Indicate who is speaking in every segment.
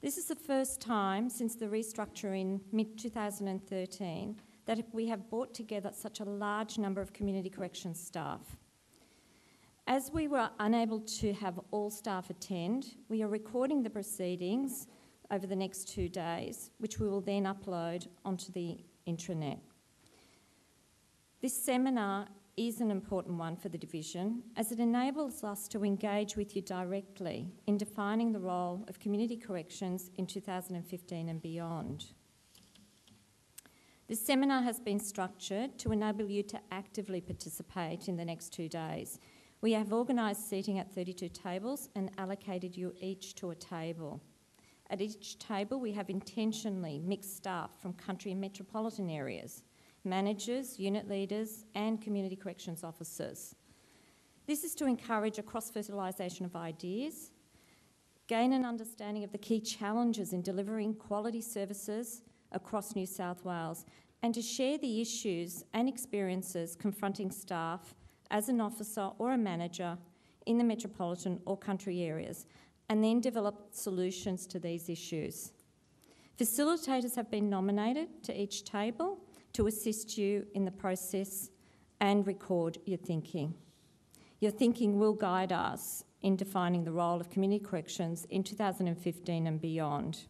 Speaker 1: This is the first time since the restructure in mid-2013 that we have brought together such a large number of community corrections staff. As we were unable to have all staff attend, we are recording the proceedings over the next 2 days, which we will then upload onto the intranet. This seminar is an important one for the division as it enables us to engage with you directly in defining the role of community corrections in 2015 and beyond. This seminar has been structured to enable you to actively participate in the next 2 days. We have organised seating at 32 tables and allocated you each to a table. At each table, we have intentionally mixed staff from country and metropolitan areas, managers, unit leaders, and community corrections officers. This is to encourage a cross-fertilisation of ideas, gain an understanding of the key challenges in delivering quality services across New South Wales, and to share the issues and experiences confronting staff as an officer or a manager in the metropolitan or country areas, and then develop solutions to these issues. Facilitators have been nominated to each table to assist you in the process and record your thinking. Your thinking will guide us in defining the role of community corrections in 2015 and beyond.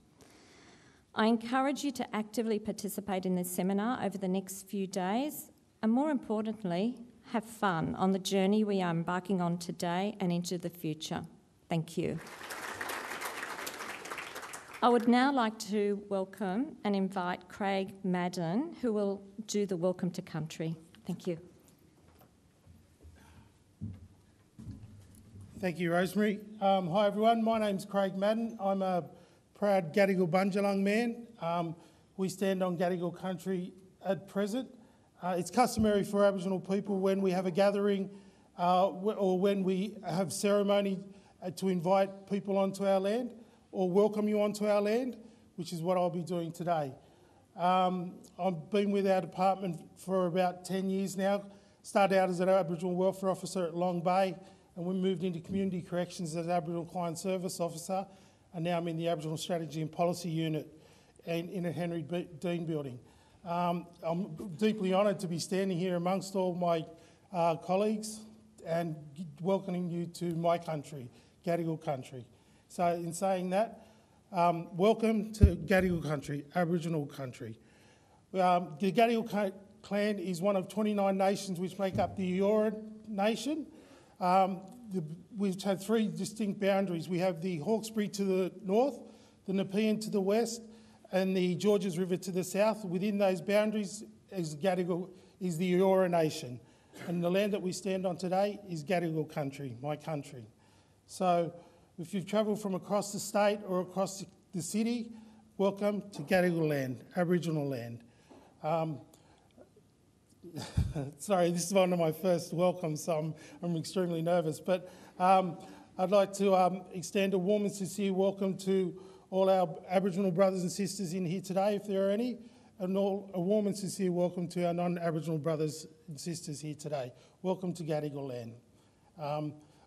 Speaker 1: I encourage you to actively participate in this seminar over the next few days, and more importantly, have fun on the journey we are embarking on today and into the future. Thank you. I would now like to welcome and invite Craig Madden, who will do the Welcome to Country. Thank you.
Speaker 2: Thank you, Rosemary. Hi everyone, my name's Craig Madden. I'm a proud Gadigal Bundjalung man. We stand on Gadigal country at present. It's customary for Aboriginal people when we have a gathering or when we have ceremony to invite people onto our land or welcome you onto our land, which is what I'll be doing today. I've been with our department for about 10 years now. Started out as an Aboriginal Welfare Officer at Long Bay, and we moved into Community Corrections as Aboriginal Client Service Officer, and now I'm in the Aboriginal Strategy and Policy Unit in a Henry Dean building. I'm deeply honoured to be standing here amongst all my colleagues and welcoming you to my country, Gadigal country. So in saying that, welcome to Gadigal country, Aboriginal country. The Gadigal clan is one of 29 nations which make up the Eora Nation. We've had 3 distinct boundaries. We have the Hawkesbury to the north, the Nepean to the west, and the Georges River to the south. Within those boundaries is Gadigal, is the Eora Nation. And the land that we stand on today is Gadigal country, my country. So if you've travelled from across the state or across the city, welcome to Gadigal land, Aboriginal land. Sorry, this is one of my first welcomes, so I'm extremely nervous. But I'd like to extend a warm and sincere welcome to all our Aboriginal brothers and sisters in here today, if there are any, and a warm and sincere welcome to our non-Aboriginal brothers and sisters here today. Welcome to Gadigal land.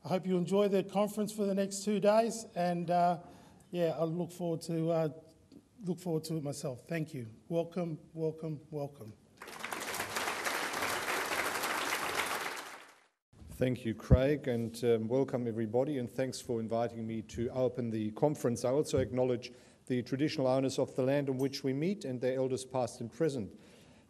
Speaker 2: I hope you enjoy the conference for the next 2 days, and yeah, I look forward to it myself. Thank you. Welcome, welcome, welcome.
Speaker 3: Thank you, Craig, and welcome everybody, and thanks for inviting me to open the conference. I also acknowledge the traditional owners of the land on which we meet and their elders past and present.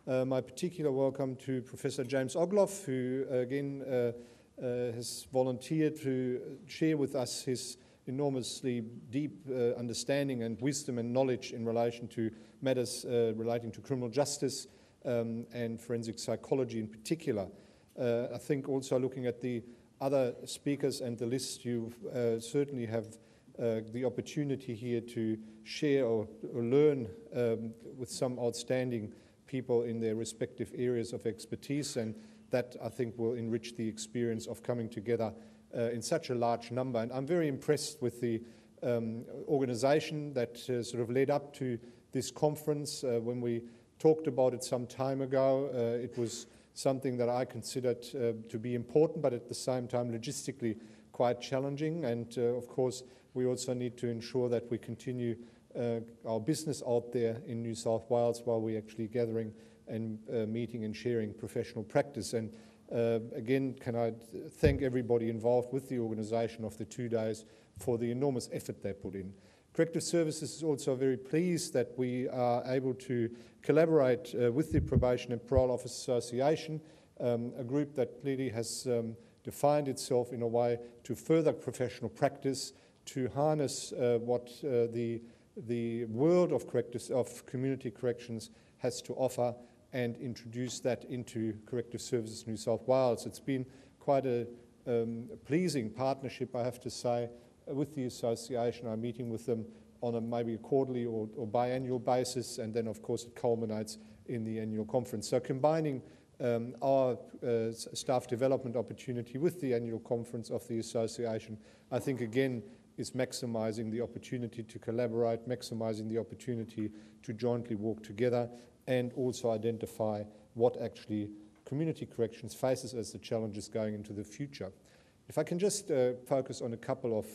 Speaker 3: My particular welcome to Professor James Ogloff, who again has volunteered to share with us his enormously deep understanding and wisdom and knowledge in relation to matters relating to criminal justice and forensic psychology in particular. I think also looking at the other speakers and the list, you certainly have the opportunity here to share or learn with some outstanding people in their respective areas of expertise, and that I think will enrich the experience of coming together in such a large number. And I'm very impressed with the organisation that sort of led up to this conference. When we talked about it some time ago, it was something that I considered to be important, but at the same time logistically quite challenging, and of course we also need to ensure that we continue our business out there in New South Wales while we're actually gathering and meeting and sharing professional practice. And again, can I thank everybody involved with the organisation of the 2 days for the enormous effort they put in. Corrective Services is also very pleased that we are able to collaborate with the Probation and Parole Office Association, a group that clearly has defined itself in a way to further professional practice, to harness what the world of community corrections has to offer, and introduce that into Corrective Services New South Wales. It's been quite a pleasing partnership, I have to say, with the association. I'm meeting with them on a maybe a quarterly or biannual basis, and then of course it culminates in the annual conference. So combining our staff development opportunity with the annual conference of the association, I think again is maximising the opportunity to collaborate, maximising the opportunity to jointly work together, and also identify what actually community corrections faces as the challenges going into the future. If I can just focus on a couple of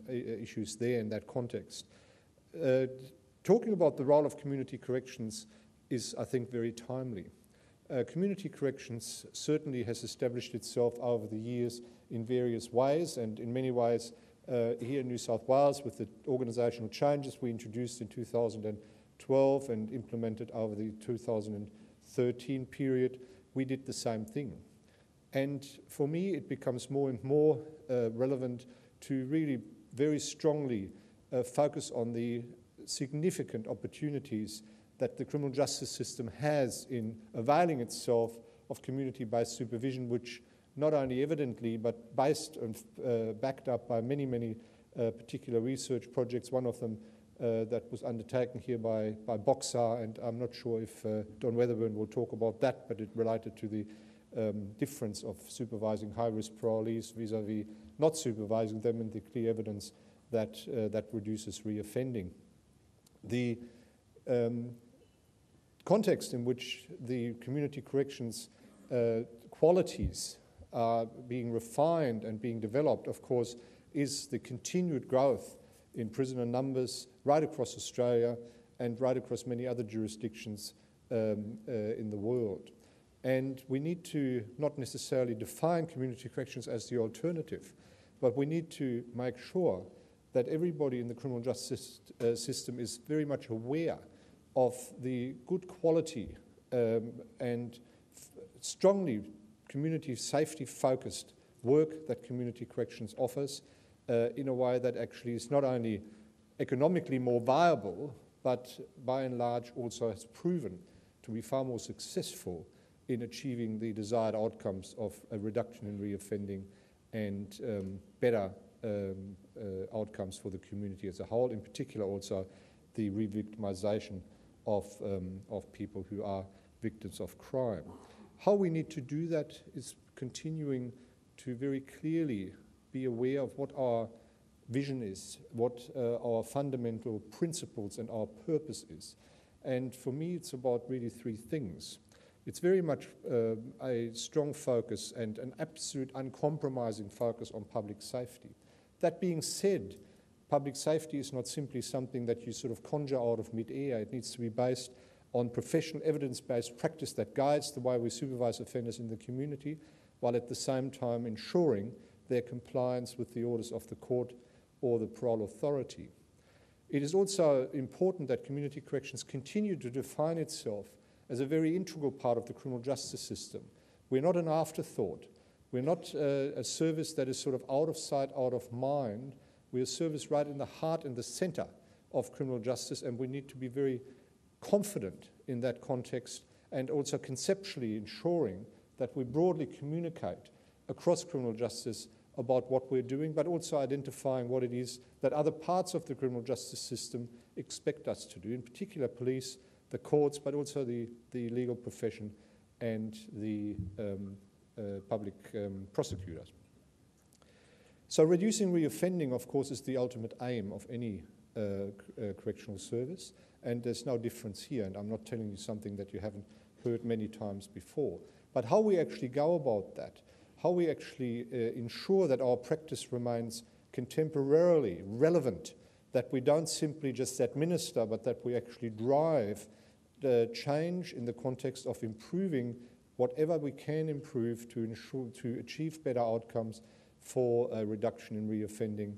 Speaker 3: issues there in that context. Talking about the role of community corrections is, I think, very timely. Community corrections certainly has established itself over the years in various ways, and in many ways here in New South Wales with the organisational changes we introduced in 2012 and implemented over the 2013 period, we did the same thing. And for me, it becomes more and more relevant to really very strongly focus on the significant opportunities that the criminal justice system has in availing itself of community-based supervision, which not only evidently, but based and backed up by many, many particular research projects. One of them that was undertaken here by Boxar, and I'm not sure if Don Weatherburn will talk about that, but it related to the difference of supervising high-risk parolees vis-à-vis not supervising them, and the clear evidence that that reduces reoffending. The context in which the community corrections qualities are being refined and being developed, of course, is the continued growth in prisoner numbers right across Australia and right across many other jurisdictions in the world. And we need to not necessarily define community corrections as the alternative, but we need to make sure that everybody in the criminal justice system is very much aware of the good quality and strongly community safety focused work that community corrections offers in a way that actually is not only economically more viable, but by and large also has proven to be far more successful in achieving the desired outcomes of a reduction in reoffending and better outcomes for the community as a whole, in particular also the re-victimization of people who are victims of crime. How we need to do that is continuing to very clearly be aware of what our vision is, what our fundamental principles and our purpose is. And for me, it's about really three things. It's very much a strong focus and an absolute uncompromising focus on public safety. That being said, public safety is not simply something that you sort of conjure out of mid-air. It needs to be based on professional evidence-based practice that guides the way we supervise offenders in the community, while at the same time ensuring their compliance with the orders of the court or the parole authority. It is also important that community corrections continue to define itself as a very integral part of the criminal justice system. We're not an afterthought. We're not a service that is sort of out of sight, out of mind. We're a service right in the heart and the centre of criminal justice, and we need to be very confident in that context and also conceptually ensuring that we broadly communicate across criminal justice about what we're doing, but also identifying what it is that other parts of the criminal justice system expect us to do, in particular police, the courts, but also the legal profession and the public prosecutors. So reducing reoffending, of course, is the ultimate aim of any correctional service, and there's no difference here, and I'm not telling you something that you haven't heard many times before. But how we actually go about that, how we actually ensure that our practice remains contemporarily relevant, that we don't simply just administer, but that we actually drive the change in the context of improving whatever we can improve to achieve better outcomes for a reduction in reoffending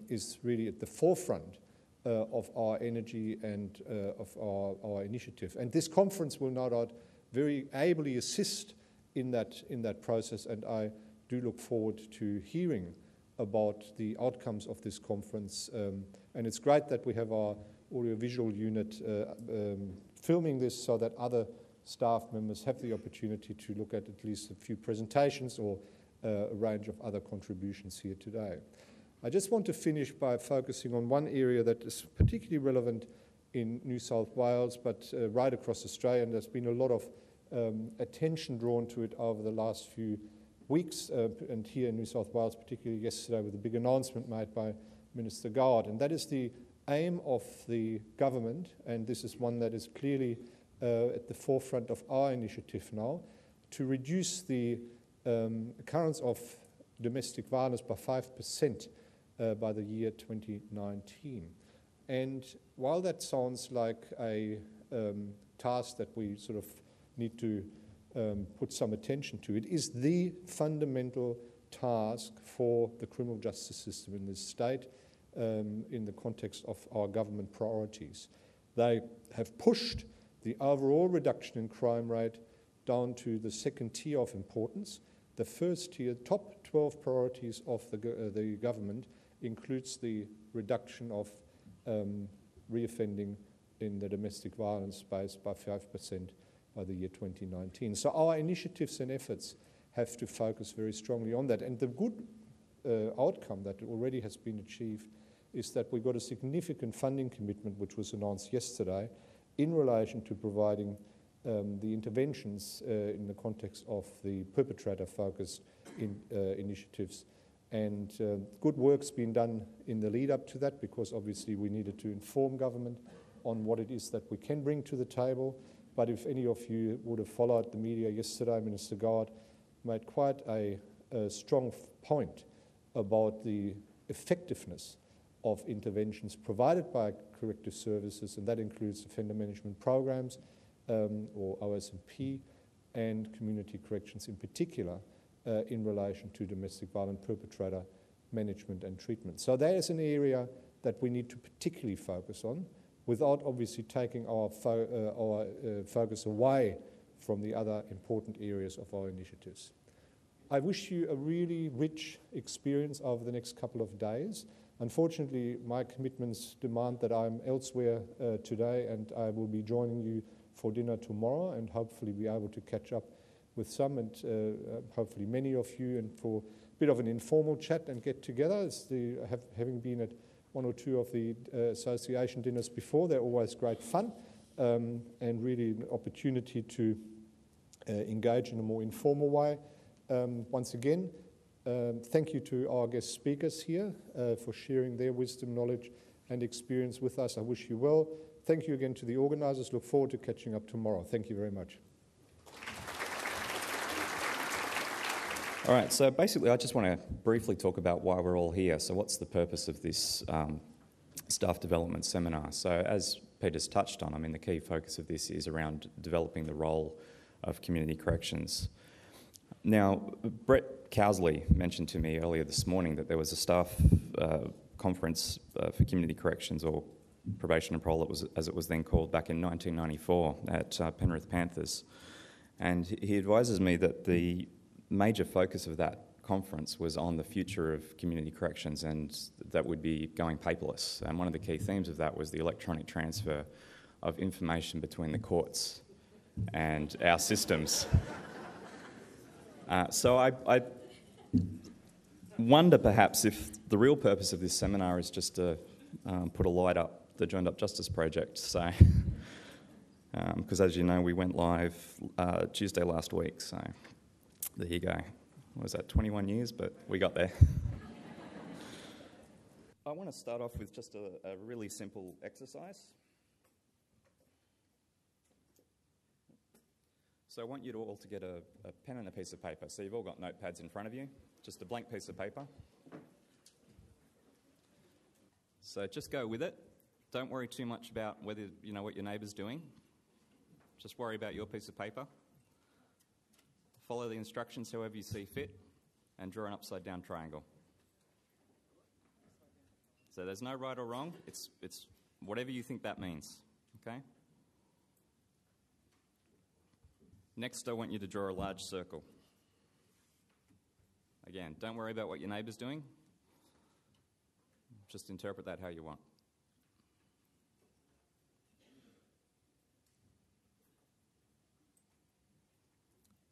Speaker 3: is really at the forefront of our energy and of our initiative. And this conference will no doubt very ably assist in that process, and I do look forward to hearing about the outcomes of this conference. And it's great that we have our audiovisual unit filming this so that other staff members have the opportunity to look at least a few presentations or a range of other contributions here today. I just want to finish by focusing on one area that is particularly relevant in New South Wales, but right across Australia, and there's been a lot of attention drawn to it over the last few weeks, and here in New South Wales, particularly yesterday with a big announcement made by Minister Gard, and that is the aim of the government, and this is one that is clearly at the forefront of our initiative now, to reduce the occurrence of domestic violence by 5% by the year 2019. And while that sounds like a task that we sort of need to put some attention to, it is the fundamental task for the criminal justice system in this state in the context of our government priorities. They have pushed the overall reduction in crime rate down to the second tier of importance. The first tier, top 12 priorities of the government, includes the reduction of reoffending in the domestic violence space by 5% by the year 2019. So our initiatives and efforts have to focus very strongly on that. And the good outcome that already has been achieved is that we got a significant funding commitment, which was announced yesterday, in relation to providing the interventions in the context of the perpetrator-focused initiatives. And good work's been done in the lead up to that, because obviously we needed to inform government on what it is that we can bring to the table. But if any of you would have followed the media yesterday, Minister Gard made quite a strong point about the effectiveness of interventions provided by corrective services, and that includes offender management programs, or OSMP, and community corrections in particular, in relation to domestic violence perpetrator management and treatment. So that is an area that we need to particularly focus on, without obviously taking our focus away from the other important areas of our initiatives. I wish you a really rich experience over the next couple of days. Unfortunately, my commitments demand that I'm elsewhere today, and I will be joining you for dinner tomorrow, and hopefully be able to catch up with some, and hopefully many of you, and for a bit of an informal chat and get together. Having been at one or two of the association dinners before, they're always great fun, and really an opportunity to engage in a more informal way. Once again, thank you to our guest speakers here for sharing their wisdom, knowledge and experience with us. I wish you well. Thank you again to the organisers. Look forward to catching up tomorrow. Thank you very much.
Speaker 4: All right, so basically I just want to briefly talk about why we're all here. So what's the purpose of this staff development seminar? So as Peter's touched on, I mean, the key focus of this is around developing the role of community corrections. Now, Brett Cowsley mentioned to me earlier this morning that there was a staff conference for community corrections, or probation and parole, as it was then called, back in 1994 at Penrith Panthers. And he advises me that the major focus of that conference was on the future of community corrections, and that would be going paperless. And one of the key themes of that was the electronic transfer of information between the courts and our systems. So I wonder perhaps if the real purpose of this seminar is just to put a light up the Joined Up Justice Project. So, because as you know, we went live Tuesday last week, so there you go. What was that, 21 years? But we got there. I want to start off with just a really simple exercise. So I want you to all to get a pen and a piece of paper. So you've all got notepads in front of you, just a blank piece of paper. So just go with it. Don't worry too much about whether you know what your neighbour's doing. Just worry about your piece of paper. Follow the instructions however you see fit and draw an upside-down triangle. So there's no right or wrong. It's whatever you think that means, okay? Next, I want you to draw a large circle. Again, don't worry about what your neighbour's doing. Just interpret that how you want.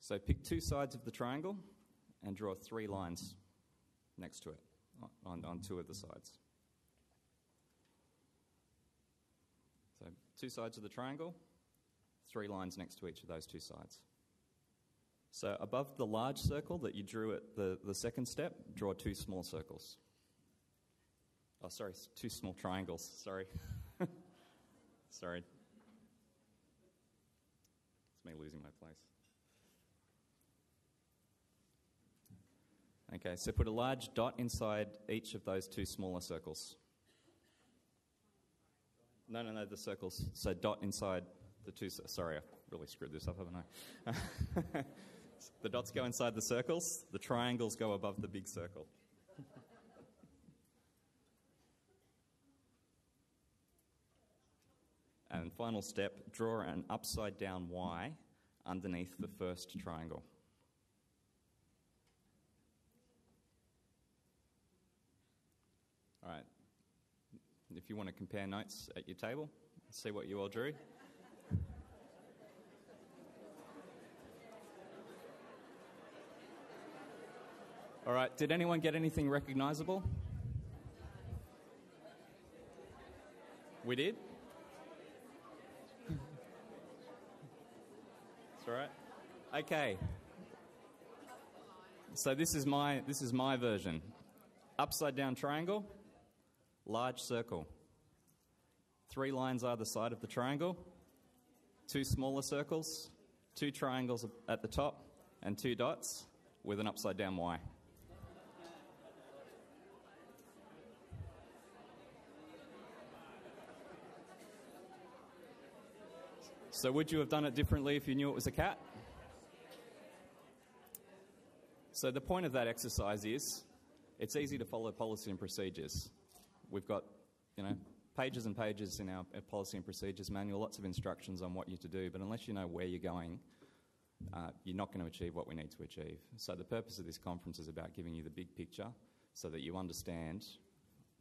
Speaker 4: So pick two sides of the triangle and draw 3 lines next to it, on 2 of the sides. So 2 sides of the triangle, 3 lines next to each of those 2 sides. So above the large circle that you drew at the second step, draw 2 small circles. Oh, sorry, 2 small triangles, sorry. Sorry. It's me losing my place. Okay, so put a large dot inside each of those 2 smaller circles. No, the circles. So dot inside the 2... Sorry, I really screwed this up, haven't I? The dots go inside the circles. The triangles go above the big circle. And final step, draw an upside-down Y underneath the first triangle. All right. If you want to compare notes at your table, see what you all drew. All right, did anyone get anything recognisable? We did? That's all right. Okay. So this is my version. Upside down triangle, large circle. 3 lines either side of the triangle, 2 smaller circles, 2 triangles at the top, and 2 dots with an upside down Y. So would you have done it differently if you knew it was a cat? So the point of that exercise is, it's easy to follow policy and procedures. We've got, pages and pages in our policy and procedures manual, lots of instructions on what you're to do, but unless you know where you're going, you're not going to achieve what we need to achieve. So the purpose of this conference is about giving you the big picture so that you understand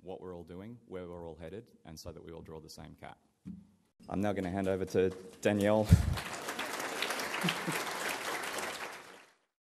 Speaker 4: what we're all doing, where we're all headed, and so that we all draw the same cat. I'm now going to hand over to Danielle.